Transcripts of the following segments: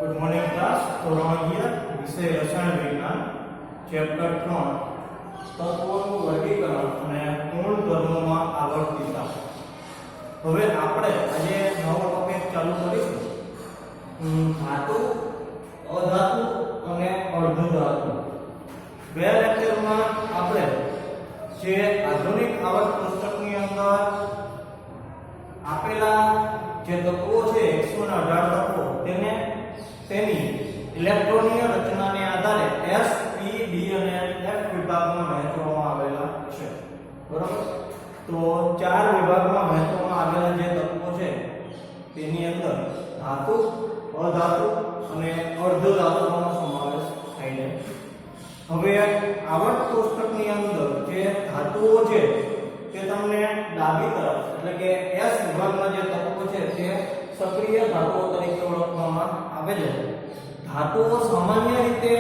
Good morning class ધોરણ 11 વિષય રસાયણ વિજ્ઞાન ચેપ્ટર 3 તત્વોનું વર્ગીકરણ અને ગુણધર્મોમાં આવર્તિતા। હવે આપણે આજે નવો ટોપિક ચાલુ કરીશું ધાતુ અધાતુ અને અર્ધધાતુ। ગયા લેક્ચરમાં આપણે જે આધુનિક આવર્ત પુસ્તકની અંદર આપેલા જે તત્વો છે 118 તત્વો તેને તેની ઇલેક્ટ્રોનીય રચનાને આધારે S, P, D અને F વિભાગમાં વહેંચવામાં આવેલા છે, બરાબર। તો ચાર વિભાગમાં વહેંચવામાં આવેલા જે તત્વો છે તેની અંદર ધાતુ, અધાતુ અને અર્ધધાતુનો સમાવેશ થાય છે। હવે આવર્ત કોષ્ટકની અંદર જે ધાતુઓ છે તે તમને ડાબી તરફ એટલે કે S વિભાગના જે તત્વો છે તે સક્રિય ધાતુઓ તરીકે ઓળખવામાં આવે છે। ધાતુઓ સામાન્ય રીતે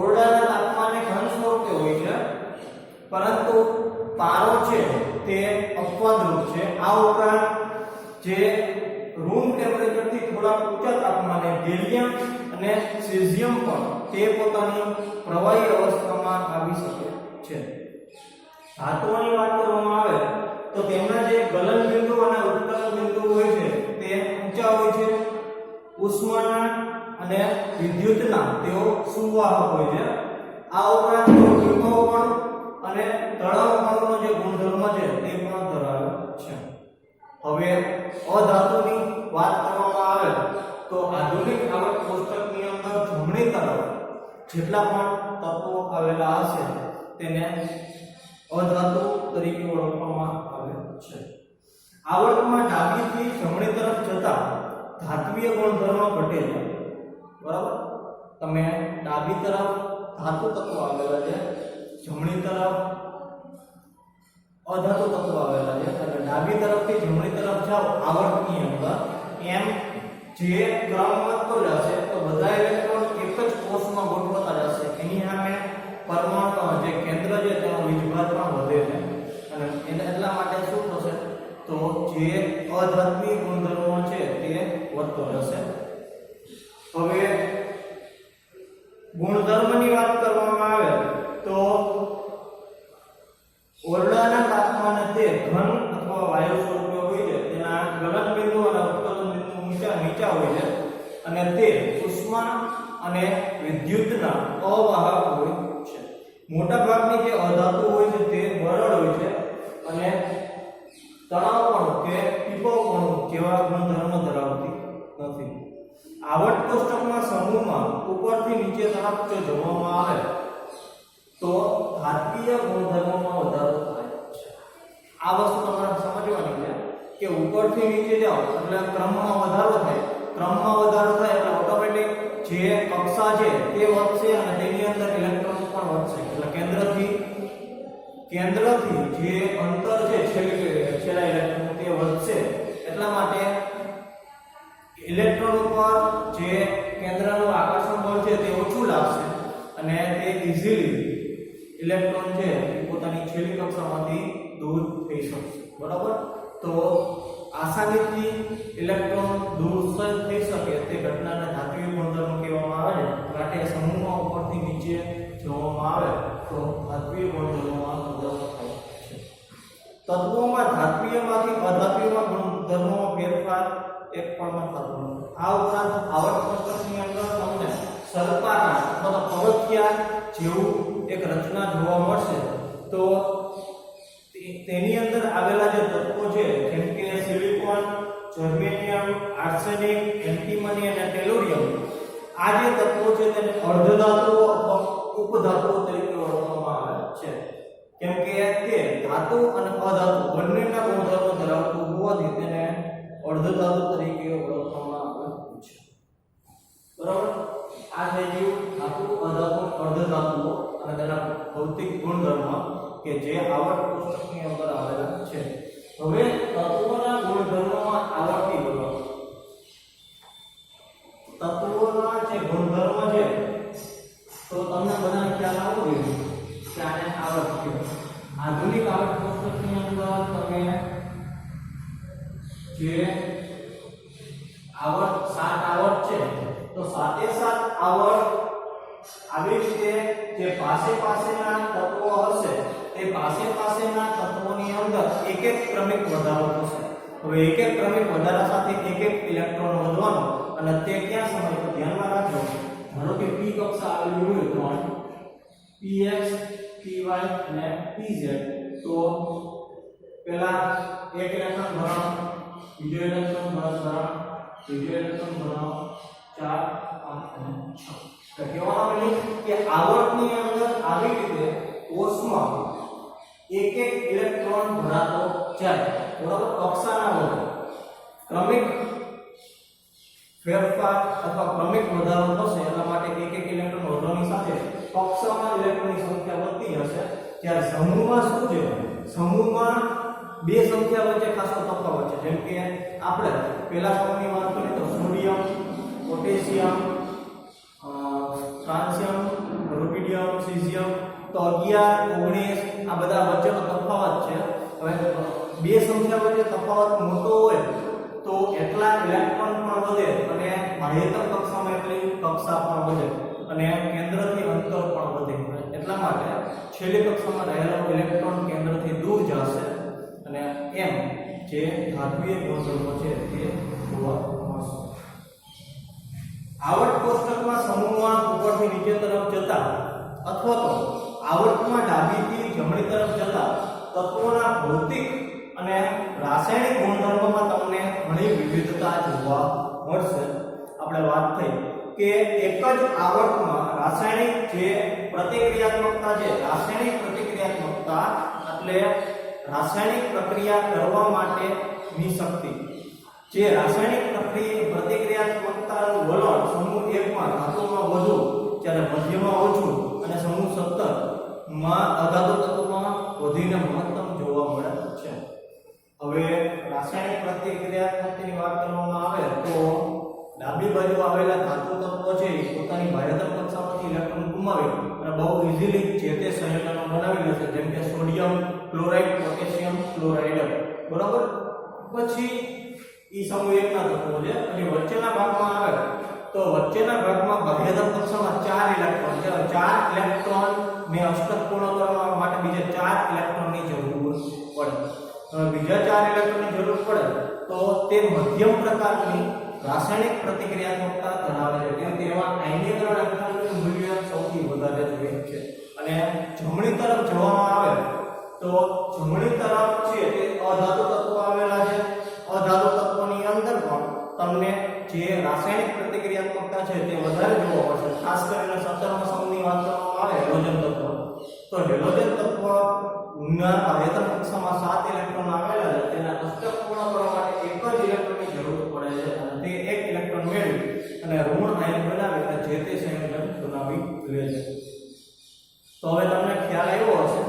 ઓરડાના તાપમાને ઘન સ્વરૂપે હોય છે, પરંતુ પારો છે તે અપવાદરૂપ છે। આ ઉપરાંત જે રૂમ ટેમ્પરેચરથી થોડા ઊંચા તાપમાને ગેલિયમ અને સીઝિયમ પણ તે પોતાની પ્રવાહી અવસ્થામાં આવી શકે છે। ધાતુઓની વાત કરવામાં આવે તો તેમના જે ગલન બિંદુ અને ઉત્કલન બિંદુ હોય છે તે ઊંચા હોય છે। ઉષ્માના અને વિદ્યુતના તેઓ સુવાહક હોય છે। આ ઉપરાંત તેઓ વિભવપણ અને તણાવપણનો જે ગુણધર્મ છે તે પણ ધરાવે છે। હવે અધાતુની વાત કરવામાં આવે તો આધુનિક આવર્ત કોષ્ટકની અંદર જમણી તરફ જેટલા પણ તત્વો આવેલા હશે તેને અધાતુ તરીકે ઓળખવામાં આવે છે। આવર્તમાં ડાબીથી જમણી તરફ જતા ધાત્વિય ગુણધર્મ ઘટે છે, બરાબર। તમે ડાબી તરફ ધાતુ તત્વો આવેલા છે, જમણી તરફ અધાતુ તત્વો આવેલા છે, અને ડાબી તરફથી જમણી તરફ જાઓ આવર્તની અંદર એમ જે ક્રમ વધતો જશે તો બધા ઇલેક્ટ્રોન એક જ કોષમાં ગોઠવાતા જશે। એની સામે પરમાણુ જે કેન્દ્ર છે તેનો વીજભાર પણ વધે છે, અને એને એટલા માટે શું થશે તો જે અધાત્મિક ગુણધર્મો છે તે વધતો જશે। હવે ગુણધર્મની વાત કરવામાં આવે તો ઓરડાના તાપમાને તે ઘન અથવા વાયુ સ્વરૂપે હોય છે, તેના ગલન બિંદુ અને ઉત્કલન બિંદુ નીચા હોય છે, અને તે ઉષ્મા અને વિદ્યુતના અવાહક હોય છે। મોટા ભાગની જે અધાતુ હોય છે તે બરડ હોય છે અને તણાવપણું કે વિભવપણું જેવા ગુણધર્મો ધરાવતી નથી। આવર્ત કોષ્ટકના સમૂહમાં ઉપરથી નીચે તરફ જો જોવામાં આવે તો ધાત્વિય ગુણધર્મોમાં વધારો થાય છે। આ વસ્તુ તમારે સમજવાની છે કે ઉપરથી નીચે જાઓ એટલે ક્રમમાં વધારો થાય, ક્રમમાં વધારો થાય એટલે ઓટોમેટિક જે કક્ષા છે તે વધશે અને તેની અંદર ઇલેક્ટ્રોન પણ વધશે। એટલે કેન્દ્રથી જે અંતર છે છેલ્લા ઇલેક્ટ્રોન તે વધશે, એટલા માટે ઇલેક્ટ્રોન ઉપર જે કેન્દ્રનું આકર્ષણ બળ છે તે ઓછું લાગશે અને તે ઈઝીલી ઇલેક્ટ્રોન છે પોતાની છેલ્લી કક્ષામાંથી દૂર થઈ શકશે, બરાબર। તો આસાનીથી ઇલેક્ટ્રોન દૂર થઈ શકે તે ઘટનાને ધાત્વિય ગુણધર્મ કહેવામાં આવે છે। માટે સમૂહમાં ઉપરથી નીચે જોવામાં આવે તો ધાત્વિય ગુણધર્મોમાં વધારો થાય છે। તત્વોમાં ધાત્વિયમાંથી અધાત્વિયમાં ગુણધર્મોમાં ફેરફાર એક પણ થતો નથી। આ ઉપરાંત આવર્ત કોષ્ટકની અંદર તમને સલ્ફાના અથવા પગથિયા જેવું એક રચના જોવા મળશે। તો તેની અંદર આવેલા જે તત્વો છે જેમ કે સિલિકોન, જર્મેનિયમ, આર્સેનિક, એન્ટીમની અને ટેલુરિયમ, આ જે તત્વો છે તેને અર્ધધાતુઓ અથવા ઉપધાતુઓ તરીકે ઓળખવામાં આવે છે, કેમ કે તે ધાતુ અને અધાતુ બંનેના ગુણધર્મો ધરાવતું હોવાથી તેને અર્ધધાતુ તરીકે ઓળખવામાં આવે છે, બરાબર। આ થઈ ગયું ધાતુ, અધાતુ, અર્ધધાતુઓ અને તેના ભૌતિક ગુણધર્મ કે જે આવર્ત કોષ્ટકની અંદર આવેલા છે। હવે તત્વોના ગુણધર્મોમાં આવર્તી બોલો। તત્વોના જે ગુણધર્મ છે તો તમને બધાને ખ્યાલ આવવો જોઈએ કે આને આવર્ત કહેવાય। આધુનિક આવર્ત કોષ્ટકની અંદર તમે જે આવર્ત 7 આવર્ત છે તો 7 સાથે સાથ આવર્ત આવી રીતે જે પાસેના તત્વો હશે તે પાસેના તત્વોની અંદર એક એક ક્રમિક વધારો થશે. હવે એક એક ક્રમિક વધારા સાથે એક એક ઇલેક્ટ્રોન વધવાનો અને તે ક્યાં સમય તો ધ્યાનમાં રાખજો. ધારો કે p કક્ષા આવેલી હોય ત્રણ px py અને pz તો પહેલા એક ઇલેક્ટ્રોન ભરાણો, બીજો ઇલેક્ટ્રોન ભરાણો, ત્રીજો ઇલેક્ટ્રોન ભરાણો, 4 5 અને 6. તો કહેવાનો મતલબ કે આવર્તની અંદર આવી રીતે કોષમાં એક એક ઇલેક્ટ્રોન ભરાતો જાય. બરાબર, કક્ષાના વધે ક્રમિક ફેરફાર અથવા ક્રમિક વધારો થશે એટલા માટે એક એક ઇલેક્ટ્રોન વધવાની સાથે કક્ષામાં ઇલેક્ટ્રોનની સંખ્યા વધતી હશે. ત્યારે સમૂહમાં શું છે? સમૂહમાં બે સંખ્યા વચ્ચે ખાસો તફાવત છે. જેમ કે આપણે પહેલા સમૂહની વાત કરીએ તો સોડિયમ, પોટેશિયમ, ફ્રાન્સિયમ, રૂબિડિયમ, સીઝિયમ તો 11 19 આ બધા વચ્ચેનો તફાવત છે. હવે બે સંખ્યા વચ્ચે તફાવત મોટો હોય તો એટલા ઇલેક્ટ્રોન પણ વધે અને બાહ્યતમ કક્ષામાં એટલી કક્ષા પણ વધે અને કેન્દ્રથી અંતર પણ વધે. એટલા માટે છેલ્લી કક્ષામાં રહેલો ઇલેક્ટ્રોન કેન્દ્રથી દૂર જશે અને એમ જે ધાત્વિય ગુણધર્મો છે તે જોવા મળશે. આવર્ત કોષ્ટકમાં સમૂહમાં ઉપરથી નીચે તરફ જતા અથવા તો આવર્તમાં ડાબીથી જમણી તરફ જતા તત્વોના ભૌતિક અને રાસાયણિક ગુણધર્મોમાં તમને ઘણી વિવિધતા જોવા મળશે. આપણે વાત થઈ કે એક જ આવર્તમાં રાસાયણિક જે પ્રતિક્રિયાત્મકતા છે, રાસાયણિક પ્રતિક્રિયાત્મકતા એટલે રાસાયણિક પ્રક્રિયા કરવા માટેની શક્તિ, જે રાસાયણિક પ્રતિક્રિયાત્મકતાનું વલણ સમૂહ 1 માં ધાતુમાં વધુ જ્યારે મધ્યમાં ઓછું અને સમૂહ 17 માં અધાતુ તત્વમાં વધીને મહત્તમ જોવા મળે છે. હવે રાસાયણિક પ્રતિક્રિયાત્મકતાની વાત કરવામાં આવે તો ડાબી બાજુ આવેલા ધાતુ તત્વો છે એ પોતાની બાહ્યતમ કક્ષામાંથી ઇલેક્ટ્રોન ગુમાવે અને બહુ ઇઝીલી જે તે સંયોજનો બનાવી લે છે. જેમ કે સોડિયમ ક્લોરાઇડ, પોટેશિયમ ક્લોરાઇડ. બરાબર, પછી ઈ સમૂહ 1 ના તત્વો છે અને વચ્ચેના ભાગમાં આવે તો વચ્ચેના ભાગમાં બાહ્યતમ કક્ષામાં 4 ઇલેક્ટ્રોન છે. 4 ઇલેક્ટ્રોન ને અષ્ટક પૂર્ણ કરવા માટે બીજા 4 ઇલેક્ટ્રોનની જરૂર પડે. હવે બીજા 4 ઇલેક્ટ્રોનની જરૂર પડે તો તે મધ્યમ પ્રકારની રાસાયણિક પ્રતિક્રિયાત્મકતા ધરાવે છે. કેમ કે એમાં આયનીકરણ અવકાશનું મૂલ્ય સૌથી વધારે જોઈએ છે. અને જમણી તરફ જોવામાં આવે તો જમણી તરફ છે તે અધાતુ તત્વો આવેલા છે. અધાતુ તત્વોની અંદર પણ તમને જે રાસાયણિક પ્રતિક્રિયાત્મકતા છે તે વધારે જોવા મળશે. ખાસ કરીને 17મા સમૂહની વાત કરવામાં આવે હેલોજન તત્વ તો હેલોજન તત્વના બાહ્યતમ કક્ષામાં 7 ઇલેક્ટ્રોન આવેલા છે. તેના અષ્ટક પૂર્ણ કરવા માટે એક જ ઇલેક્ટ્રોનની જરૂર પડે છે અને તે એક ઇલેક્ટ્રોન મેળવી અને ઋણ આયન બનાવી અને જે તે સંયોજન બનાવી લે છે. તો હવે તમને ખ્યાલ આવ્યો હશે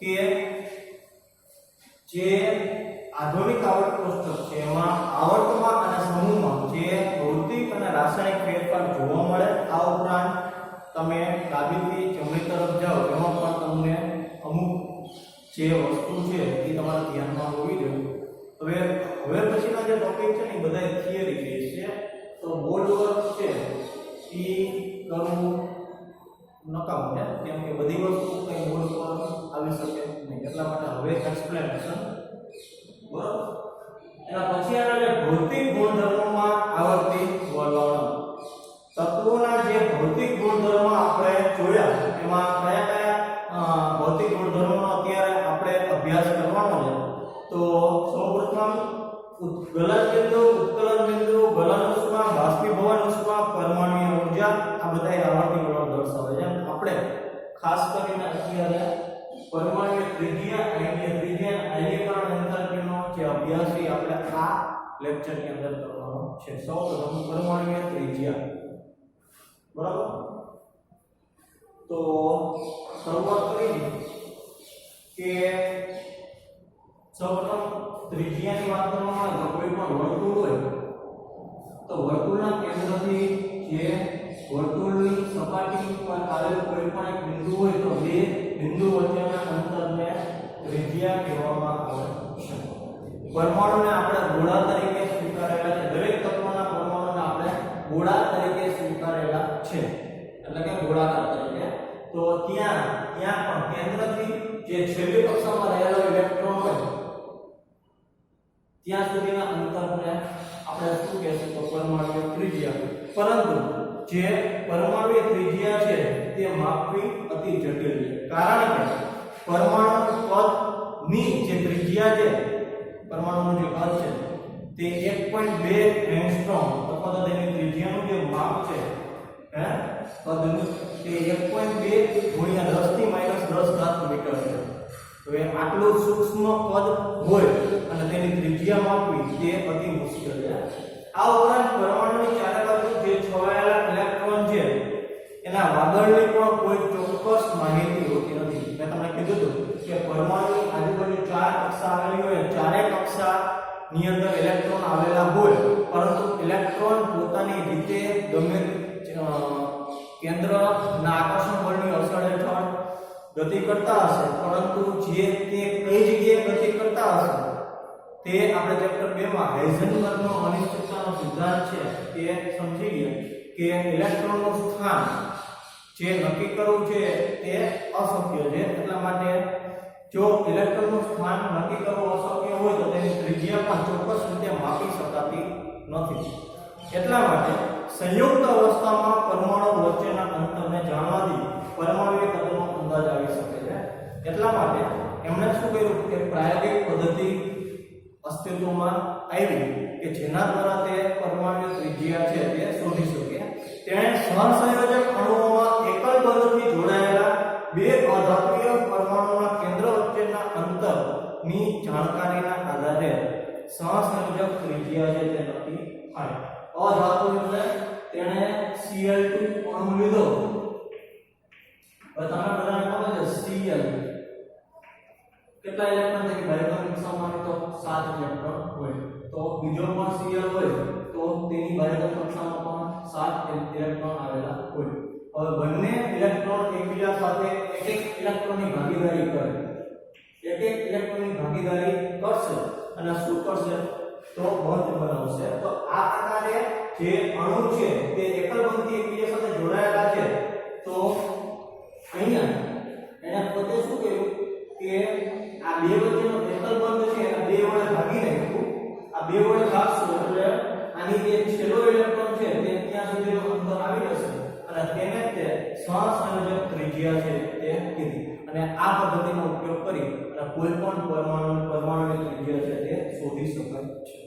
કે જે આધુનિક આવર્ત કોષ્ટક છે એમાં આવર્તમાં અને સમૂહમાં જે ભૌતિક અને રાસાયણિક ફેરફાર જોવા મળે. આ ઉપરાંત તમે ડાબીથી જમણી તરફ જાઓ એમાં પણ તમને અમુક જે વસ્તુ છે એ તમારા ધ્યાનમાં હોવી જોઈએ. હવે પછીના જે ટોપિક છે ને એ બધા થિયરી બેઝ છે. તો બોર્ડ વર્ક છે એ કરવું નકામું છે કેમ કે બધી વસ્તુ કઈ બોર્ડ પર આવી શકે નહીં. એટલા માટે હવે એક્સપ્લેનેશન બરાબર. એના પછી આવે છે ભૌતિક ગુણધર્મોમાં આવર્તી વલણ. તત્વોના જે ભૌતિક ગુણધર્મો આપણે જોયા એમાં કયા કયા ભૌતિક ગુણધર્મોનો અત્યારે આપણે અભ્યાસ કરવાનો છે. તો સૌપ્રથમ ગલન બિંદુ, ઉત્કલન બિંદુ, ગલન ઉષ્મા, બાષ્પીભવન ઉષ્મા, પરમાણુય ઊર્જા આ બધા આવર્તી વલણ દર્શાવે છે. આપણે ખાસ કરીને અત્યારે પરમાણુય ત્રિજ્યા, આયનીય ત્રિજ્યા, આયનીકરણ એન્થાલ્પીનો જે અભ્યાસ છે આપણે આ લેક્ચરની અંદર કરવાનો છે. સૌપ્રથમ પરમાણુય ત્રિજ્યા. બરાબર, તો શરૂઆત કરીએ કે સૌપ્રથમ ત્રિજ્યાની વાત કરવામાં આવે તો કોઈ પણ વર્તુળ હોય તો વર્તુળના કેન્દ્રથી જે વર્તુળની સપાટી પર આવેલ કોઈ પણ એક બિંદુ હોય તો બે બિંદુ વચ્ચેના અંતરને ત્રિજ્યા કહેવામાં આવે છે. પરમાણુને આપણે ગોળા તરીકે સ્વીકારેલા છે. દરેક તત્વના પરમાણુને આપણે ગોળા તરીકે સ્વીકારેલા એટલે કે ગોળાકાર તરીકે. તો ત્યાં પણ કેન્દ્રથી જે છેલ્લી કક્ષામાં રહેલો ઇલેક્ટ્રોન હોય ત્યાં સુધીના અંતરને આપણે શું કહેશું તો પરમાણુ ત્રિજ્યા. પરંતુ જે પરમાણુ ત્રિજ્યા છે તે માપવી અતિ જટિલ છે, કારણ કે પરમાણુ કદની જે ત્રિજ્યા છે, પરમાણુનું જે કદ છે તે 1.2 એંગસ્ટ્રોમ અથવા તો તેની ત્રિજ્યાનું જે માપ છે કદનું તે 1.2 ગુણ્યા 10 ની -10 મીટર છે. તો એ આટલું સૂક્ષ્મ કદ હોય અને તેની ત્રિજ્યા માપવી તે અતિ મુશ્કેલ છે. આ ઉપરાંત પરમાણુની ચારે બાજુ જે છવાયેલા ઇલેક્ટ્રોન છે એના વાદળની પણ કોઈ ચોક્કસ માહિતી હોતી નથી. મેં તમને કીધું હતું કે પરમાણુની આજુબાજુ 4 કક્ષા આવેલી હોય, ચારે કક્ષા ની અંદર ઇલેક્ટ્રોન આવેલા હોય, પરંતુ ઇલેક્ટ્રોન પોતાની રીતે ગમે કેન્દ્રના આકર્ષણ બળની અસર હેઠળ ગતિ કરતા હશે, પરંતુ જે તે કઈ જગ્યાએ ગતિ કરતા હશે તે આપણે ચેપ્ટર 2 માં હાઇઝનબર્ગનો અનિશ્ચિતતાનો સિદ્ધાંત છે તે સમજી ગયા કે ઇલેક્ટ્રોનનું સ્થાન જે નક્કી કરવું છે તે અશક્ય છે. એટલા માટે જો ઇલેક્ટ્રોનનું સ્થાન નક્કી કરવું અશક્ય હોય તો તેની ત્રિજ્યા પણ ચોક્કસ રીતે માપી શકાતી નથી. એટલા માટે સંયુક્ત અવસ્થામાં પરમાણુ વચ્ચેના અંતરને જાણવાથી પરમાણુ કદનો અંદાજ આવી શકે છે. એટલા માટે એમણે શું કર્યું કે પ્રાયોગિક પદ્ધતિ અસ્તિત્વમાં આવી કે જેના દ્વારા તે પરમાણુ ત્રિજ્યા છે તે શોધી શકે. તેણે સહસંયોજક અણુઓમાં એકલ બંધથી જોડાયેલા બે અધાતુય પરમાણુના કેન્દ્ર વચ્ચેના અંતરની જાણકારીના આધારે સહસંયોજક ત્રિજ્યા છે તે નક્કી થાય. અધાતુ એટલે તેણે Cl2 અણુ લીધો. હવે તમે બધાને ખબર છે Cl કેટલા ઇલેક્ટ્રોન છે કે બાયડોમિક કક્ષામાં તો 7 ઇલેક્ટ્રોન હોય, તો બીજો પણ Cl હોય તો તેની બાયડોમિક કક્ષામાં પણ 7 ઇલેક્ટ્રોન આવેલા હોય. હવે બંને ઇલેક્ટ્રોન એકબીજા સાથે એક ઇલેક્ટ્રોનની ભાગીદારી કરે, એક ઇલેક્ટ્રોનની ભાગીદારી કરશે અને શું કરશે તો બંધ બનાવશે. તો આ પ્રકારે જે અણુ છે તે એકલ બંધથી એકબીજા સાથે જોડાયેલા છે. તો અહીંયા એને પોતે શું કર્યું કે આ બે વચ્ચેનો એકલ બંધ છે આ બે વડે ભાગી નાખ્યું. આ બે વડે ભાગશું એટલે આની જે છેલ્લો ઇલેક્ટ્રોન છે તે ત્યાં સુધીનું અંતર આવી જશે અને તેને તે સહસંયોજક ત્રિજ્યા છે તે કીધી. અને આ પદ્ધતિનો ઉપયોગ કરી અને કોઈ પણ પરમાણુની ત્રિજ્યા છે તે શોધી શકાય છે.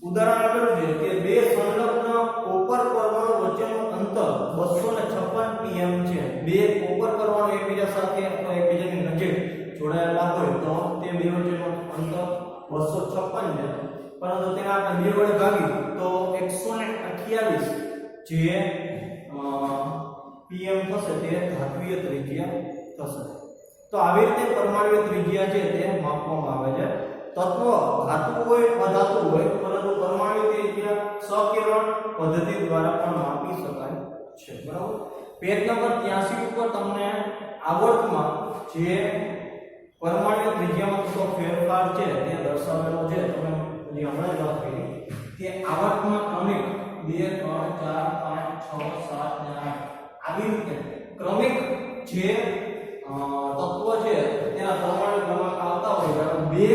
ઉદાહરણ આપેલું છે કે બે સંલગ્ન કોપર પરમાણુ વચ્ચેનું અંતર 256 pm છે. બે કોપર પરમાણુ એકબીજા સાથે અથવા એકબીજાની નજીક જોડાયેલા હોય તો તે બે વચ્ચેનું અંતર 256 છે. પરંતુ તેને આપણે બે વડે ભાગી તો 128 જે pm થશે તે ધાત્વિય ત્રિજ્યા થશે. તો આવી રીતે પરમાણુ ત્રિજ્યા છે તે માપવામાં આવે છે. તત્વ ધાતુ હોય અધાતુ હોય, પરંતુ પરમાણુ ત્રિજ્યા સકિરણ પદ્ધતિ દ્વારા પણ માપી શકાય છે. બરાબર. પેજ નંબર 83 ઉપર તમને આવર્તમાં જે પરમાણુ ત્રિજ્યામાં થતો ફેરફાર છે તે દર્શાવેલો છે. તમે હમણાં જ વાત કરી કે આવર્તમાં ક્રમિક 2 3 4 5 6 7 અને 8 આવી રીતે ક્રમિક જે તત્વ છે તેના પરમાણુ ક્રમાંક આવતા હોય બે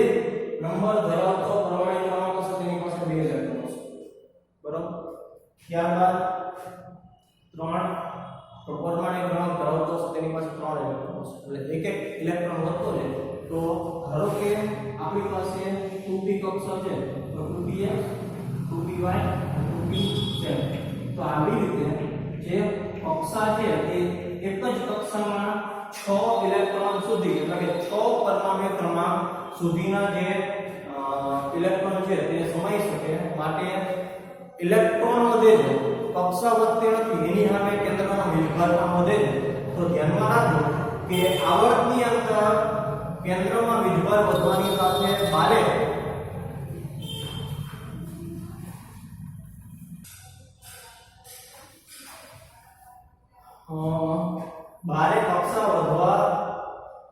નંબર ધરાવતો પરમાણુ ક્રમાંક હશે તેની પાસે 2 ઇલેક્ટ્રોન હશે. બરાબર. ત્યારબાદ 3 તો પરમાણુ ક્રમાંક ધરાવતો હશે તેની પાસે 3 ઇલેક્ટ્રોન હશે. એટલે એક ઇલેક્ટ્રોન વધતો જાય તો ધારો કે આપણી પાસે 2p કક્ષા છે તો 2px 2py 2pz. તો આવી રીતે જે કક્ષા છે તે એક જ કક્ષામાં 6 ઇલેક્ટ્રોન સુધી એટલે કે 6 પરમાણુ ક્રમાંક સુધીના જે ઇલેક્ટ્રોન છે તે સમાઈ શકે. માટે ઇલેક્ટ્રોન વધે છે, કક્ષા વધતી નથી, એની સામે કેન્દ્રનો વિભાર પણ વધે છે. તો ધ્યાનમાં રાખો કે આવર્તની અંદર કેન્દ્રમાં વિભાર વધવાની સાથે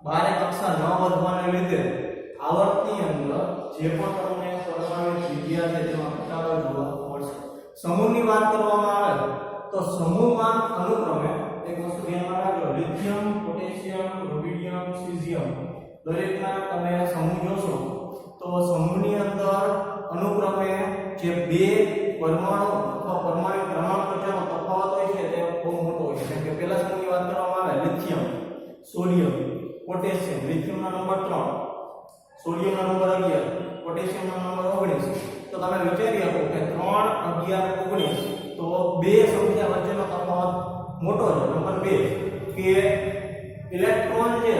બારે કક્ષા ન વધવાને લીધે આવર્તની અંદર જે પણ તમને પરમાણુ ત્રિજ્યા છે તેમાં ઘટાડો જોવા મળશે. સમૂહની વાત કરવામાં આવે તો સમૂહમાં અનુક્રમે એક વસ્તુ ધ્યાનમાં રાખજો, લિથિયમ, પોટેશિયમ, રુબિડિયમ, સીઝિયમ દરેકના તમે સમૂહ જોશો તો સમૂહની અંદર અનુક્રમે જે બે પરમાણુ અથવા પરમાણુ ક્રમાંક વચ્ચેનો તફાવત હોય છે તે બહુ મોટો હોય છે. જેમ કે પહેલા સમૂહની વાત કરવામાં આવે લિથિયમ, સોડિયમ, પોટેશિયમ. લિથિયમના નંબર 3, સોડિયમના નંબર 11, પોટેશિયમના નંબર 19. તો તમે વિચારી શકો કે 3, 11, 19 તો બે સંખ્યા વચ્ચેનો તફાવત મોટો છે. નંબર 2 કે ઇલેક્ટ્રોન છે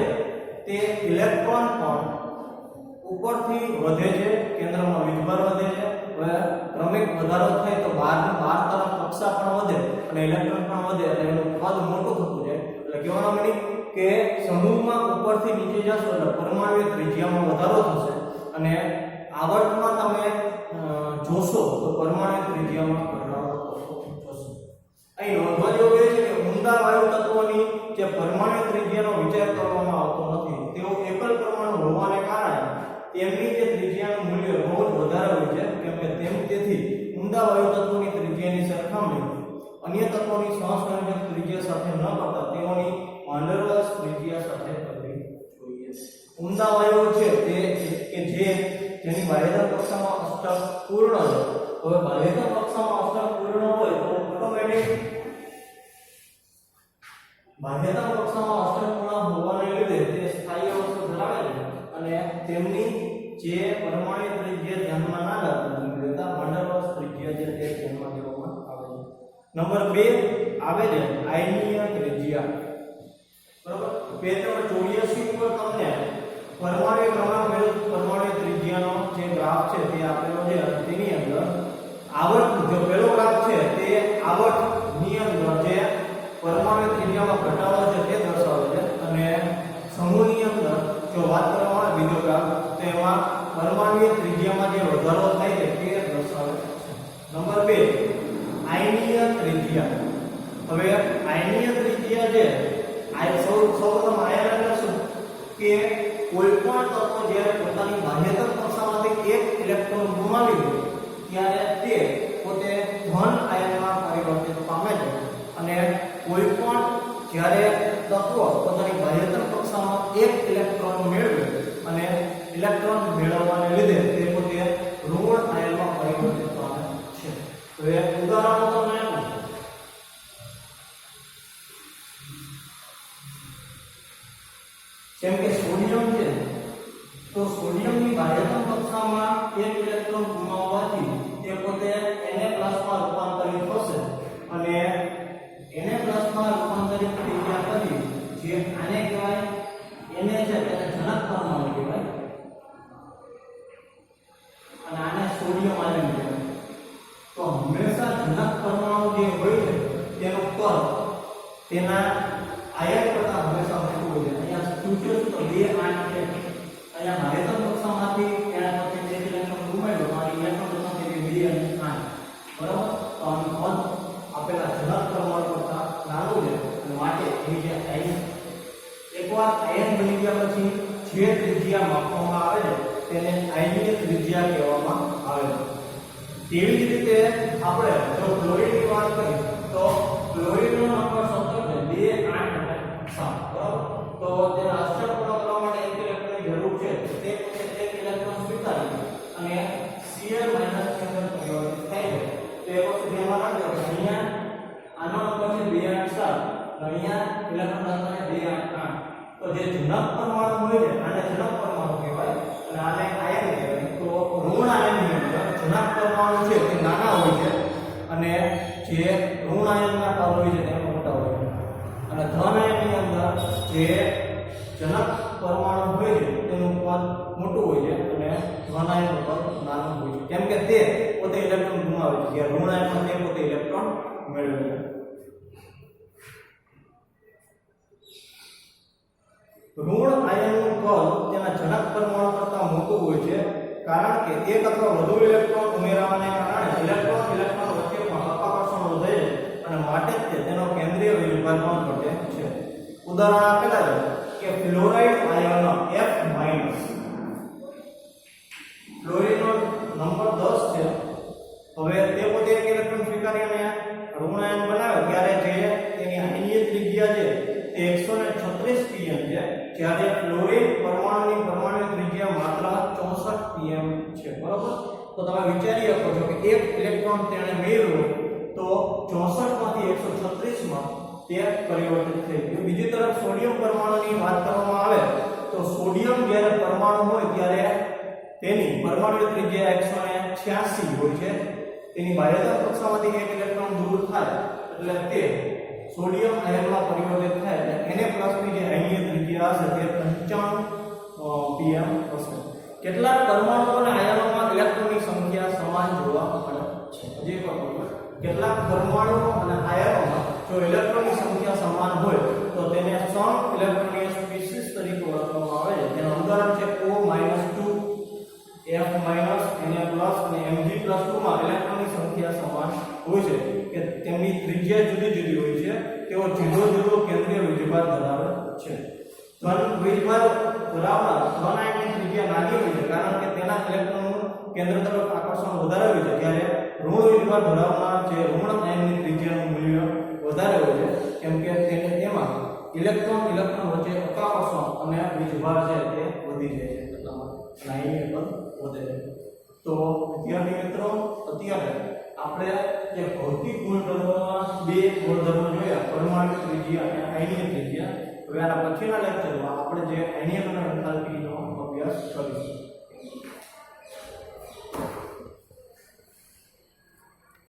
તે ઇલેક્ટ્રોન પણ ઉપરથી વધે છે, કેન્દ્રમાં વીજભાર વધે છે. હવે ક્રમિક વધારો થાય તો બહાર તરફ કક્ષા પણ વધે અને ઇલેક્ટ્રોન પણ વધે એટલે એનું કદ મોટું થતું જાય. એટલે કહેવાનો મતલબ કે સમૂહમાં ઉપરથી નીચે જશો એટલે પરમાણુ ત્રિજ્યામાં વધારો થશે અને આવર્તમાં તમે જોશો તો પરમાણુ ત્રિજ્યામાં ઘટાડો થશે. અહીં નોંધવા જેવું એ છે કે ઊંડા વાયુ તત્વોની જે પરમાણુ ત્રિજ્યાનો વિચાર કરવામાં આવતો નથી. તેઓ એકલ પરમાણુ હોવાને કારણે તેમની જે ત્રિજ્યાનું મૂલ્ય બહુ જ વધારે હોય છે. કેમ કે તેથી ઊંડા વાયુ તત્વોની ત્રિજ્યાની સરખામણી અન્ય તત્વોની સહસંયોજક ત્રિજ્યા સાથે ન કરતા તેઓની વાંડરવાસ ત્રિજ્યા સાથે કરવી જોઈએ. ઊંડા વાયુઓ છે તે કે જેની બાહ્યતમ કક્ષામાં અષ્ટક પૂર્ણ છે. હવે બાહ્યતમ કક્ષામાં અષ્ટક પૂર્ણ હોય તો ઓટોમેટિક બાહ્યતમ કક્ષામાં અષ્ટક પૂર્ણ હોવાને લીધે તે સ્થાયી અવસ્થા ધરાવે છે અને તેમની જે પરમાણુ ત્રિજ્યા ધ્યાનમાં ના લેતા વાંડરવાસ ત્રિજ્યા જે તે ધ્યાનમાં લેવામાં આવે છે. નંબર 2 આવે છે આયનીય ત્રિજ્યા. બરાબર, પેજ નંબર 84 ઉપર તમને પરમાણુ ક્રમાંક વિરુદ્ધ પરમાણુ ત્રિજ્યાનો જે ગ્રાફ છે તે આપેલો છે અને તેની અંદર આવર્ત જો પહેલો ગ્રાફ છે તે આવર્તની અંદર જે પરમાણુ ત્રિજ્યામાં ઘટાડો છે તે દર્શાવે છે અને સમૂહની અંદર જો વાત કરવામાં આવે બીજો ગ્રાફ તો એમાં પરમાણુ ત્રિજ્યામાં જે વધારો થાય છે તે દર્શાવે છે. નંબર 2 આયનીય ત્રિજ્યા. હવે આયનીય ત્રિજ્યા છે સૌપ્રથમ આયન એટલે શું કે કોઈ પણ તત્વ જ્યારે પોતાની બાહ્યતમ કક્ષામાંથી એક ઇલેક્ટ્રોન ગુમાવી દે ત્યારે તે પોતે ધન આયનમાં પરિવર્તિત પામે છે અને કોઈ પણ જ્યારે તત્વ પોતાની બાહ્યતમ કક્ષામાં એક ઇલેક્ટ્રોન મેળવે અને ઇલેક્ટ્રોન મેળવવાને લીધે તે પોતે ઋણ આયનમાં પરિવર્તિત પામે છે. તો એક ઉદાહરણ તમને આપું. જેમ કે સોડિયમ છે તો સોડિયમની બાહ્યતમ કક્ષામાં એક ઇલેક્ટ્રોન ગુમાવવાથી તે પોતે Na+ માં રૂપાંતરિત થશે અને Na+ માં રૂપાંતરિત થઈ ગયા પછી જે આને કહેવાય Na છે તેને જનક પરમાણુ કહેવાય અને આને સોડિયમ આયન કહેવાય. તો હંમેશા જનક પરમાણુ જે હોય છે તેનું કદ તેના આયન કરતા હંમેશા મોટું હોય છે. અહીંયા ફ્યુચર તો 2 8 છે. અહીંયા બાહ્યતમ કક્ષામાંથી એના પછી જે ઇલેક્ટ્રોન ગુમાવ્યો તો આ ઇલેક્ટ્રોન કક્ષાથી 2 અને 8. બરાબર, તો આનું કદ આપેલા જનક પરમાણુ કરતા નાનું છે અને માટે અહીં જે આયન એકવાર આયન બની ગયા પછી જે ત્રિજ્યા માપવામાં આવે છે તેને આયનીય ત્રિજ્યા કહેવામાં આવે છે. તેવી જ રીતે આપણે જો ક્લોરીનની વાત કરીએ તો ક્લોરીનનો નંબર સતત છે 2 8 અને 7. બરાબર, તો તેના અષ્ટક પૂર્ણ કરવા માટે એક ઇલેક્ટ્રોનની જરૂર છે. તે પોતે એક ઇલેક્ટ્રોન સ્વીકારી અને Cl- ની અંદર પરિવર્તિત થાય છે. તો એ વસ્તુ ધ્યાનમાં રાખજો કે અહીંયા આનો નંબર છે 2 8 7 અને અહીંયા ઇલેક્ટ્રોન દાખલા છે 2 8 8. તો જે જનક પરમાણુ હોય છે આને જનક પરમાણુ કહેવાય અને આને આયન કહેવાય. તો ઋણ આયનની અંદર જનક પરમાણુ છે તે નાના હોય છે અને જે ઋણ આયનના કદ હોય છે તે મોટા હોય છે અને ધન આયનની અંદર જે જનક પરમાણુ હોય છે તેનું કદ મોટું હોય છે અને ધન આયનનું કદ નાનું હોય છે. કેમ કે તે પોતે ઇલેક્ટ્રોન ગુમાવે છે જ્યારે ઋણ આયનમાં તે પોતે ઇલેક્ટ્રોન મેળવે છે. ઋણ આયનનું કદ તેના જનક પરમાણુ કરતાં મોટું હોય છે કારણ કે એક અથવા વધુ ઇલેક્ટ્રોન ઉમેરવાને કારણે ઇલેક્ટ્રોન વચ્ચે પણ અપાકર્ષણ વધે છે અને માટે જ તેનો કેન્દ્રીય વીજભાર પણ ઘટે છે. ઉદાહરણ આપેલા છે કે ફ્લોરાઇડ આયન F-, ફ્લોરિનનો નંબર 10 છે. હવે તે પોતે એક ઇલેક્ટ્રોન સ્વીકારી અને ઋણ આયન બનાવે ત્યારે જે તેની આયનીય ત્રિજ્યા છે તે 136 pm છે, જ્યારે ફ્લોરીન પરમાણુની પરમાણુ ત્રિજ્યા માત્ર 64 pm છે, બરોબર. તો તમે વિચારી શકો છો કે એક ઇલેક્ટ્રોન તેણે મેળવ્યો તો 64 માંથી 136 માં તે પરિવર્તિત થઈ ગયું. બીજી તરફ સોડિયમ પરમાણુની વાત કરવામાં આવે તો સોડિયમ જ્યારે પરમાણુ હોય ત્યારે તેની પરમાણુ ત્રિજ્યા 186 હોય છે. તેની બાહ્યતા કક્ષામાંથી એક ઇલેક્ટ્રોન દૂર થાય એટલે તે સોડિયમ આયનમાં પરિવર્તિત થાય એટલે Na+ ની જે આયનીય ત્રિજ્યા હશે તે 95 pm હશે. કેટલાક પરમાણુઓ અને આયનોમાં ઇલેક્ટ્રોનની સંખ્યા સમાન જોવા મળે છે. હજી એક વખત, કેટલાક પરમાણુઓ અને આયનોમાં જો ઇલેક્ટ્રોનની સંખ્યા સમાન હોય તો તેને સમ ઇલેક્ટ્રોનિક સ્પીસીસ તરીકે ઓળખવામાં આવે છે. તેનું ઉદાહરણ છે O-2, F- Na+ અને Mg+2 માં ઇલેક્ટ્રોનની સંખ્યા સમાન હોય છે કે તેમની ત્રિજ્યા જુદી જુદી હોય છે. તેઓ જુદો જુદો કેન્દ્રીય વીજભાર ધરાવે છે. ધન વીજભાર ધરાવનાર ધન આયનની ત્રિજ્યા નાની હોય છે કારણ કે તેના ઇલેક્ટ્રોનનું કેન્દ્ર તરફ આકર્ષણ વધારે હોય છે, જ્યારે ઋણ વીજભાર ધરાવનાર જે ઋણ આયનની ત્રિજ્યાનું મૂલ્ય વધારે હોય છે કેમ કે તેમાં ઇલેક્ટ્રોન વચ્ચે આકર્ષણ અને વીજભાર છે તે વધી જાય છે, એટલા માટે આયનીય કદ વધે છે. તો વિદ્યાર્થી મિત્રો, અત્યારે આપણે જે ભૌતિક ગુણધર્મોમાં બે ગુણધર્મો જોયા, પરમાણુ ત્રિજ્યા અને આયનીય ત્રિજ્યા. હવે આના પછીના લેક્ચરમાં આપણે જે આયનીય અને એન્થાલ્પીનો અભ્યાસ કરીશું.